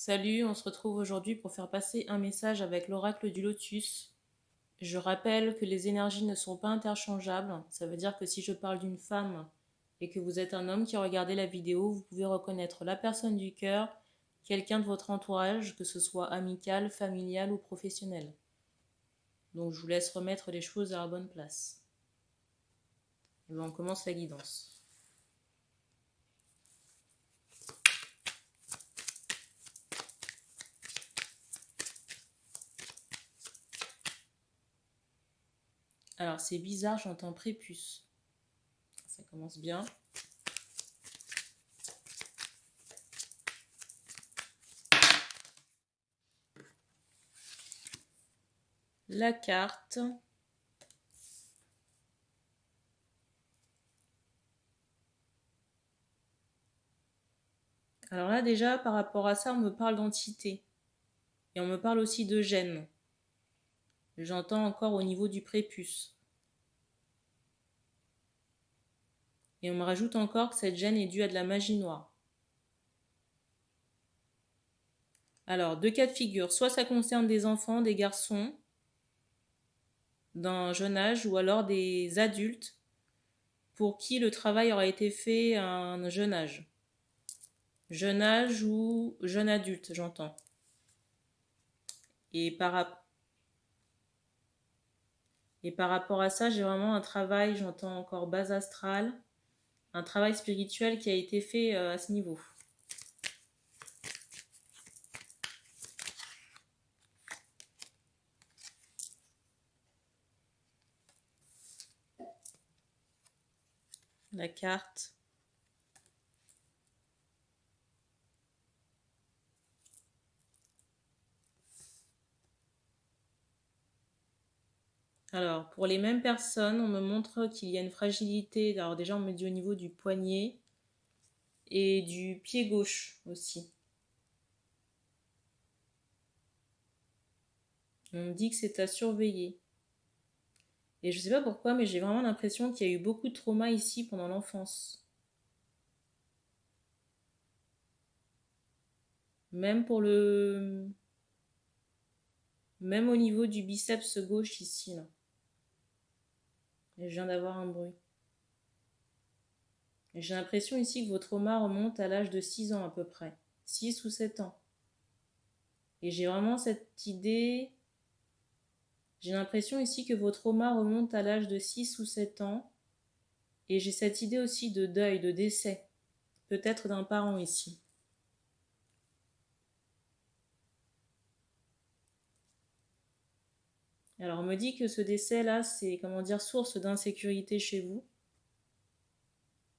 Salut, on se retrouve aujourd'hui pour faire passer un message avec l'oracle du lotus. Je rappelle que les énergies ne sont pas interchangeables. Ça veut dire que si je parle d'une femme et que vous êtes un homme qui a regardé la vidéo, vous pouvez reconnaître la personne du cœur, quelqu'un de votre entourage, que ce soit amical, familial ou professionnel. Donc je vous laisse remettre les choses à la bonne place. Et bien, on commence la guidance. Alors c'est bizarre, j'entends prépuce. Ça commence bien. La carte. Alors là déjà, par rapport à ça, on me parle d'entité. Et on me parle aussi de gène. J'entends encore au niveau du prépuce. Et on me rajoute encore que cette gêne est due à de la magie noire. Alors, deux cas de figure. Soit ça concerne des enfants, des garçons, d'un jeune âge, ou alors des adultes pour qui le travail aura été fait à un jeune âge. Jeune âge ou jeune adulte, j'entends. Et par rapport à ça, j'ai vraiment un travail, j'entends encore base astrale, un travail spirituel qui a été fait à ce niveau. La carte. Alors, pour les mêmes personnes, on me montre qu'il y a une fragilité. Alors déjà, on me dit au niveau du poignet et du pied gauche aussi. On me dit que c'est à surveiller. Et je ne sais pas pourquoi, mais j'ai vraiment l'impression qu'il y a eu beaucoup de trauma ici pendant l'enfance. Même Même au niveau du biceps gauche ici, là. Et je viens d'avoir un bruit. Et j'ai l'impression ici que vos traumas remontent à l'âge de 6 ans à peu près. 6 ou 7 ans. Et j'ai vraiment cette idée... J'ai l'impression ici que vos traumas remontent à l'âge de 6 ou 7 ans. Et j'ai cette idée aussi de deuil, de décès. Peut-être d'un parent ici. Alors on me dit que ce décès-là, c'est, comment dire, source d'insécurité chez vous.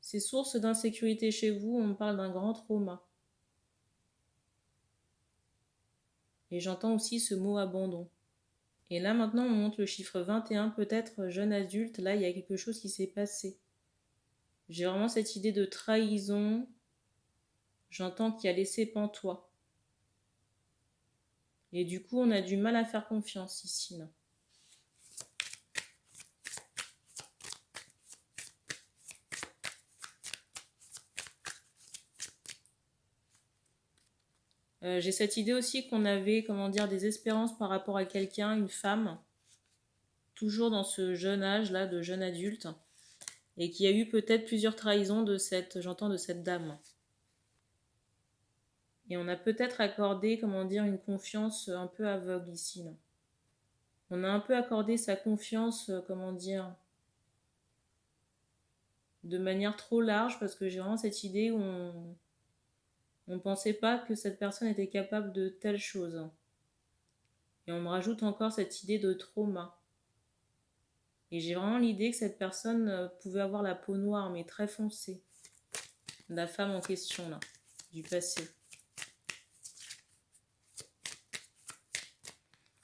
C'est source d'insécurité chez vous, on me parle d'un grand trauma. Et j'entends aussi ce mot abandon. Et là maintenant on monte le chiffre 21, peut-être jeune adulte, là il y a quelque chose qui s'est passé. J'ai vraiment cette idée de trahison, j'entends qu'il y a laissé pantois. Et du coup on a du mal à faire confiance ici, là. J'ai cette idée aussi qu'on avait, comment dire, des espérances par rapport à quelqu'un, une femme, toujours dans ce jeune âge-là, de jeune adulte, et qu'il y a eu peut-être plusieurs trahisons de cette dame. Et on a peut-être accordé, comment dire, une confiance un peu aveugle ici, là. On a un peu accordé sa confiance, comment dire, de manière trop large, parce que j'ai vraiment cette idée où on ne pensait pas que cette personne était capable de telle chose. Et on me rajoute encore cette idée de trauma. Et j'ai vraiment l'idée que cette personne pouvait avoir la peau noire, mais très foncée. La femme en question, là, du passé.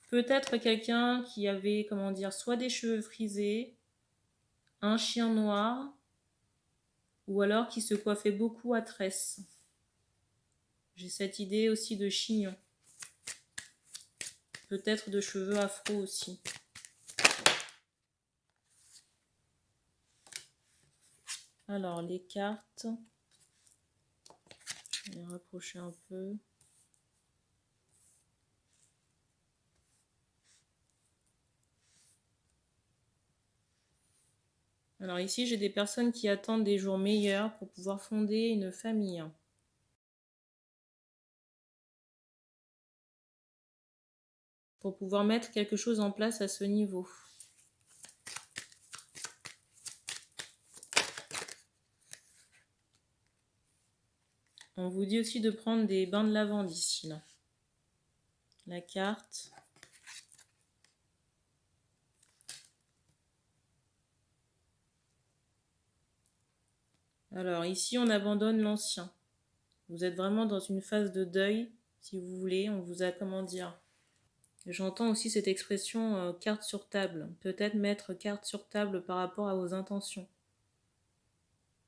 Peut-être quelqu'un qui avait, comment dire, soit des cheveux frisés, un chien noir, ou alors qui se coiffait beaucoup à tresses. J'ai cette idée aussi de chignon. Peut-être de cheveux afro aussi. Alors, les cartes. Je vais les rapprocher un peu. Alors ici, j'ai des personnes qui attendent des jours meilleurs pour pouvoir fonder une famille. Pour pouvoir mettre quelque chose en place à ce niveau. On vous dit aussi de prendre des bains de lavande ici, là. La carte. Alors ici, on abandonne l'ancien. Vous êtes vraiment dans une phase de deuil, si vous voulez. On vous a, comment dire... J'entends aussi cette expression carte sur table. Peut-être mettre carte sur table par rapport à vos intentions.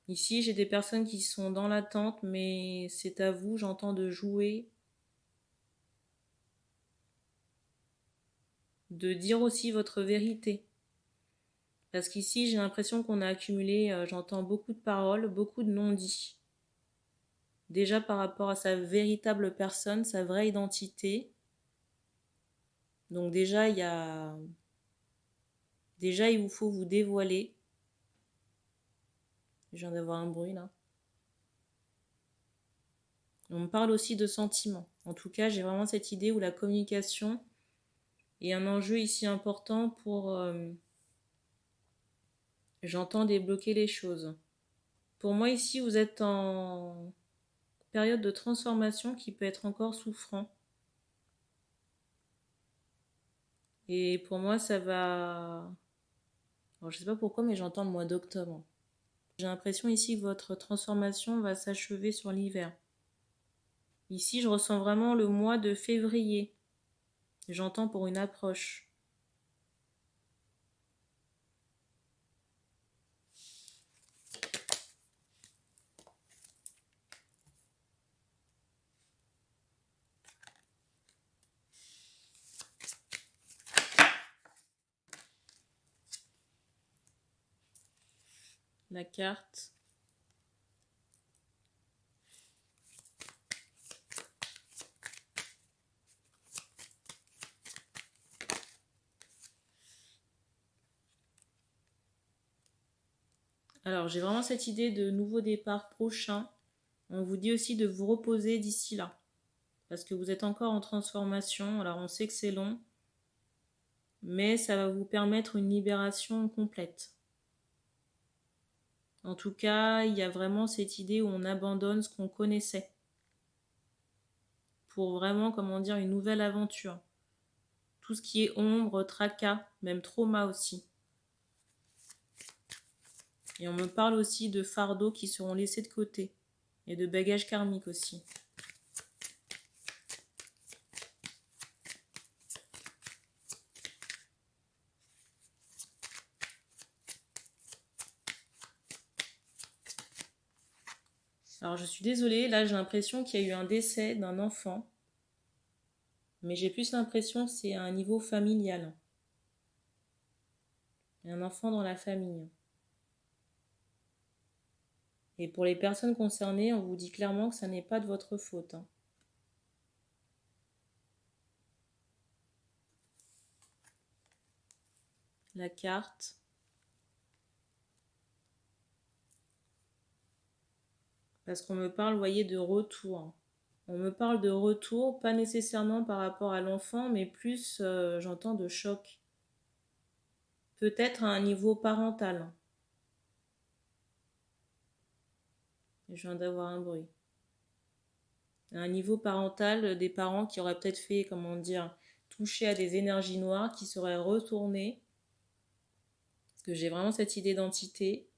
Ici, j'ai des personnes qui sont dans l'attente, mais c'est à vous, j'entends, de jouer. De dire aussi votre vérité. Parce qu'ici, j'ai l'impression qu'on a accumulé, j'entends beaucoup de paroles, beaucoup de non-dits. Déjà par rapport à sa véritable personne, sa vraie identité. Donc déjà, il vous faut vous dévoiler. Je viens d'avoir un bruit là. On me parle aussi de sentiments. En tout cas, j'ai vraiment cette idée où la communication est un enjeu ici important pour... j'entends débloquer les choses. Pour moi ici, vous êtes en période de transformation qui peut être encore souffrant. Et pour moi, ça va... Alors, je sais pas pourquoi, mais j'entends le mois d'octobre. J'ai l'impression ici que votre transformation va s'achever sur l'hiver. Ici, je ressens vraiment le mois de février. J'entends pour une approche. La carte. Alors, j'ai vraiment cette idée de nouveau départ prochain. On vous dit aussi de vous reposer d'ici là. Parce que vous êtes encore en transformation. Alors, on sait que c'est long. Mais ça va vous permettre une libération complète. En tout cas, il y a vraiment cette idée où on abandonne ce qu'on connaissait. Pour vraiment, comment dire, une nouvelle aventure. Tout ce qui est ombre, tracas, même trauma aussi. Et on me parle aussi de fardeaux qui seront laissés de côté. Et de bagages karmiques aussi. Alors je suis désolée, là j'ai l'impression qu'il y a eu un décès d'un enfant. Mais j'ai plus l'impression que c'est à un niveau familial. Il y a un enfant dans la famille. Et pour les personnes concernées, on vous dit clairement que ça n'est pas de votre faute. La carte. Parce qu'on me parle, vous voyez, de retour. On me parle de retour, pas nécessairement par rapport à l'enfant, mais plus, j'entends, de choc. Peut-être à un niveau parental. Je viens d'avoir un bruit. À un niveau parental, des parents qui auraient peut-être fait, comment dire, toucher à des énergies noires, qui seraient retournées. Parce que j'ai vraiment cette idée d'entité.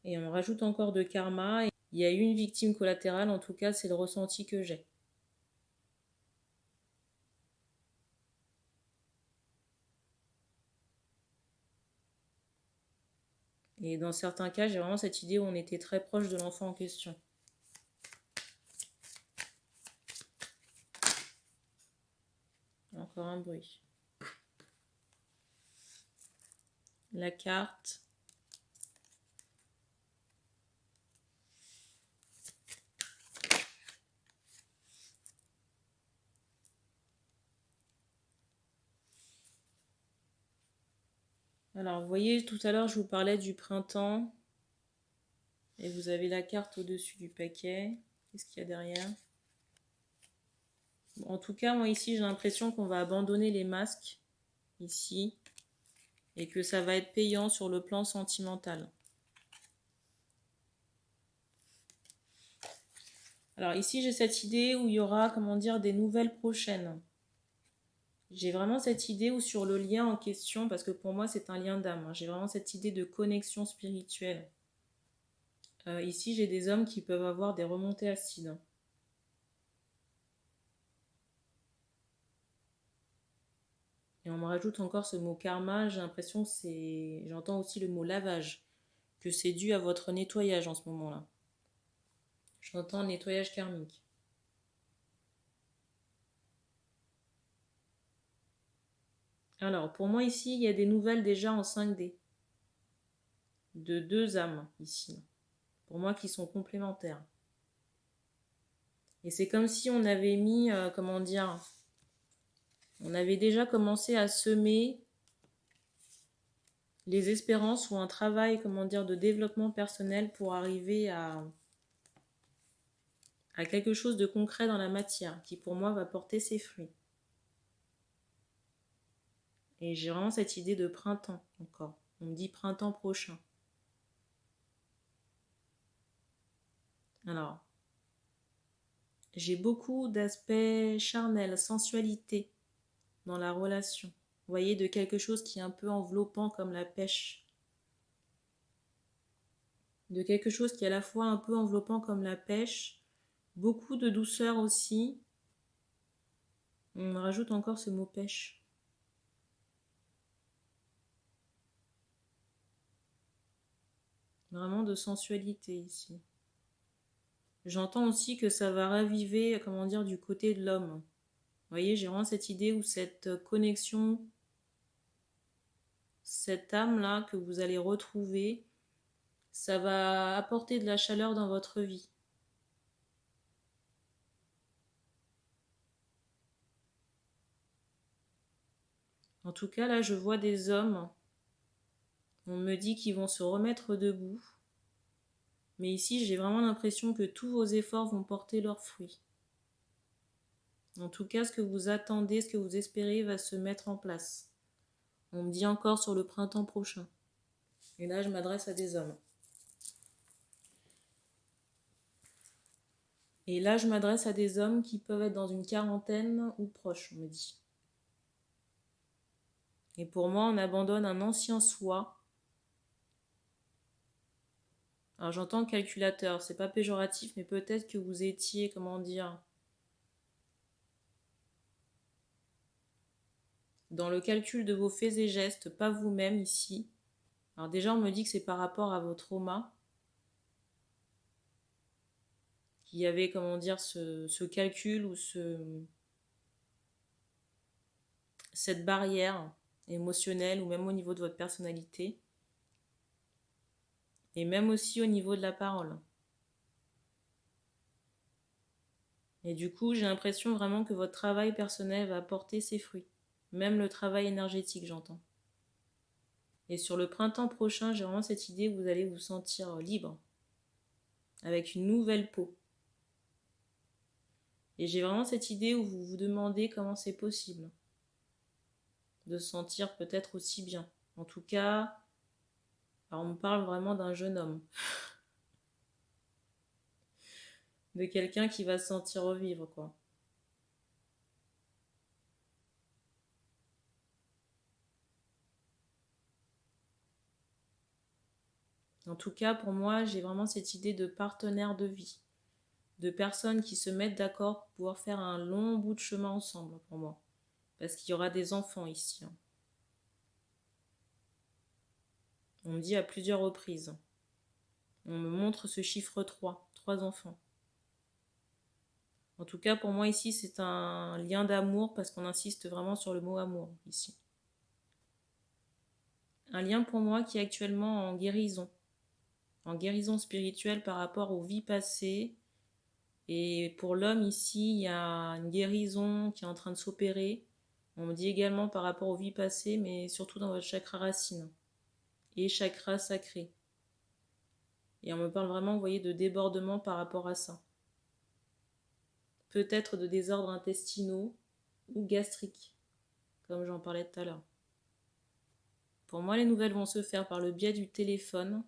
Et on me rajoute encore de karma. Il y a eu une victime collatérale, en tout cas, c'est le ressenti que j'ai. Et dans certains cas, j'ai vraiment cette idée où on était très proche de l'enfant en question. Encore un bruit. La carte. Alors, vous voyez, tout à l'heure, je vous parlais du printemps. Et vous avez la carte au-dessus du paquet. Qu'est-ce qu'il y a derrière? Bon, en tout cas, moi ici, j'ai l'impression qu'on va abandonner les masques. Ici. Et que ça va être payant sur le plan sentimental. Alors ici, j'ai cette idée où il y aura, comment dire, des nouvelles prochaines. J'ai vraiment cette idée où sur le lien en question, parce que pour moi, c'est un lien d'âme. J'ai vraiment cette idée de connexion spirituelle. Ici, j'ai des hommes qui peuvent avoir des remontées acides. Et on me rajoute encore ce mot karma, j'ai l'impression que c'est... J'entends aussi le mot lavage, que c'est dû à votre nettoyage en ce moment-là. J'entends nettoyage karmique. Alors, pour moi ici, il y a des nouvelles déjà en 5D. De deux âmes ici. Pour moi qui sont complémentaires. Et c'est comme si on avait mis, comment dire, on avait déjà commencé à semer les espérances ou un travail, comment dire, de développement personnel pour arriver à quelque chose de concret dans la matière, qui pour moi va porter ses fruits. Et j'ai vraiment cette idée de printemps encore. On me dit printemps prochain. Alors, j'ai beaucoup d'aspects charnels, sensualité dans la relation. Vous voyez, de quelque chose qui est un peu enveloppant comme la pêche. De quelque chose qui est à la fois un peu enveloppant comme la pêche. Beaucoup de douceur aussi. On me rajoute encore ce mot pêche. Vraiment de sensualité ici. J'entends aussi que ça va raviver, comment dire, du côté de l'homme. Vous voyez, j'ai vraiment cette idée où cette connexion, cette âme-là que vous allez retrouver, ça va apporter de la chaleur dans votre vie. En tout cas, là, je vois des hommes, on me dit qu'ils vont se remettre debout. Mais ici, j'ai vraiment l'impression que tous vos efforts vont porter leurs fruits. En tout cas, ce que vous attendez, ce que vous espérez va se mettre en place. On me dit encore sur le printemps prochain. Et là, je m'adresse à des hommes. Et là, je m'adresse à des hommes qui peuvent être dans une quarantaine ou proches, on me dit. Et pour moi, on abandonne un ancien soi. Alors j'entends calculateur, c'est pas péjoratif, mais peut-être que vous étiez, comment dire, dans le calcul de vos faits et gestes, pas vous-même ici. Alors déjà, on me dit que c'est par rapport à vos traumas, qu'il y avait, comment dire, ce calcul ou cette barrière émotionnelle ou même au niveau de votre personnalité. Et même aussi au niveau de la parole. Et du coup, j'ai l'impression vraiment que votre travail personnel va porter ses fruits. Même le travail énergétique, j'entends. Et sur le printemps prochain, j'ai vraiment cette idée où vous allez vous sentir libre. Avec une nouvelle peau. Et j'ai vraiment cette idée où vous vous demandez comment c'est possible. De se sentir peut-être aussi bien. En tout cas, alors on me parle vraiment d'un jeune homme. De quelqu'un qui va se sentir revivre, quoi. En tout cas, pour moi, j'ai vraiment cette idée de partenaire de vie. De personnes qui se mettent d'accord pour pouvoir faire un long bout de chemin ensemble, pour moi. Parce qu'il y aura des enfants ici. On me dit à plusieurs reprises. On me montre ce chiffre 3 enfants. En tout cas, pour moi ici, c'est un lien d'amour parce qu'on insiste vraiment sur le mot amour ici. Un lien pour moi qui est actuellement en guérison spirituelle par rapport aux vies passées. Et pour l'homme ici, il y a une guérison qui est en train de s'opérer. On me dit également par rapport aux vies passées, mais surtout dans votre chakra racine. et chakra sacré. Et on me parle vraiment, vous voyez, de débordement par rapport à ça. Peut-être de désordres intestinaux ou gastriques, comme j'en parlais tout à l'heure. Pour moi, les nouvelles vont se faire par le biais du téléphone.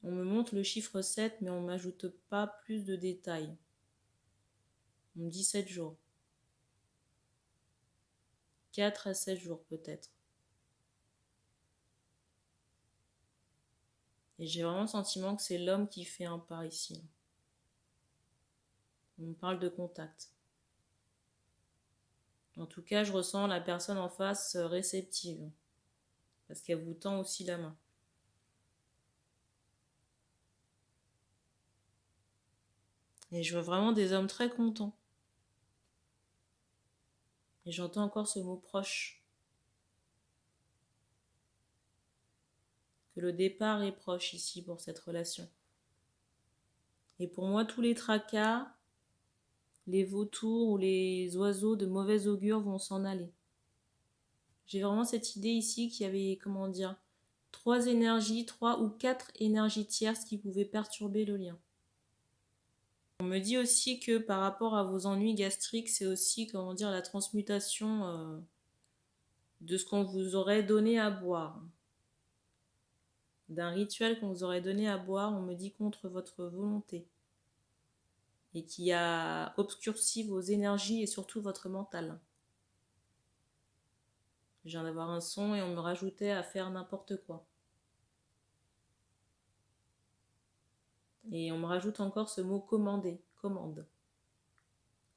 On me montre le chiffre 7, mais on ne m'ajoute pas plus de détails. On me dit 7 jours. 4 à 7 jours peut-être. Et j'ai vraiment le sentiment que c'est l'homme qui fait un pas ici. On me parle de contact. En tout cas, je ressens la personne en face réceptive. Parce qu'elle vous tend aussi la main. Et je vois vraiment des hommes très contents. Et j'entends encore ce mot proche. Que le départ est proche ici pour cette relation. Et pour moi, tous les tracas, les vautours ou les oiseaux de mauvais augure vont s'en aller. J'ai vraiment cette idée ici qu'il y avait, 3 énergies, 3 ou 4 énergies tierces qui pouvaient perturber le lien. On me dit aussi que par rapport à vos ennuis gastriques, c'est aussi, la transmutation de ce qu'on vous aurait donné à boire. D'un rituel qu'on vous aurait donné à boire, on me dit contre votre volonté. Et qui a obscurci vos énergies et surtout votre mental. Je viens d'avoir un son et on me rajoutait à faire n'importe quoi. Et on me rajoute encore ce mot commander, commande.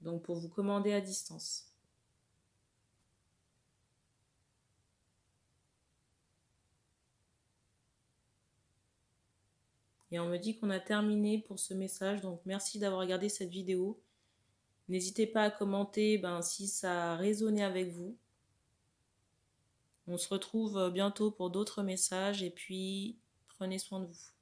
Donc pour vous commander à distance. Et on me dit qu'on a terminé pour ce message, donc merci d'avoir regardé cette vidéo. N'hésitez pas à commenter si ça a résonné avec vous. On se retrouve bientôt pour d'autres messages et puis prenez soin de vous.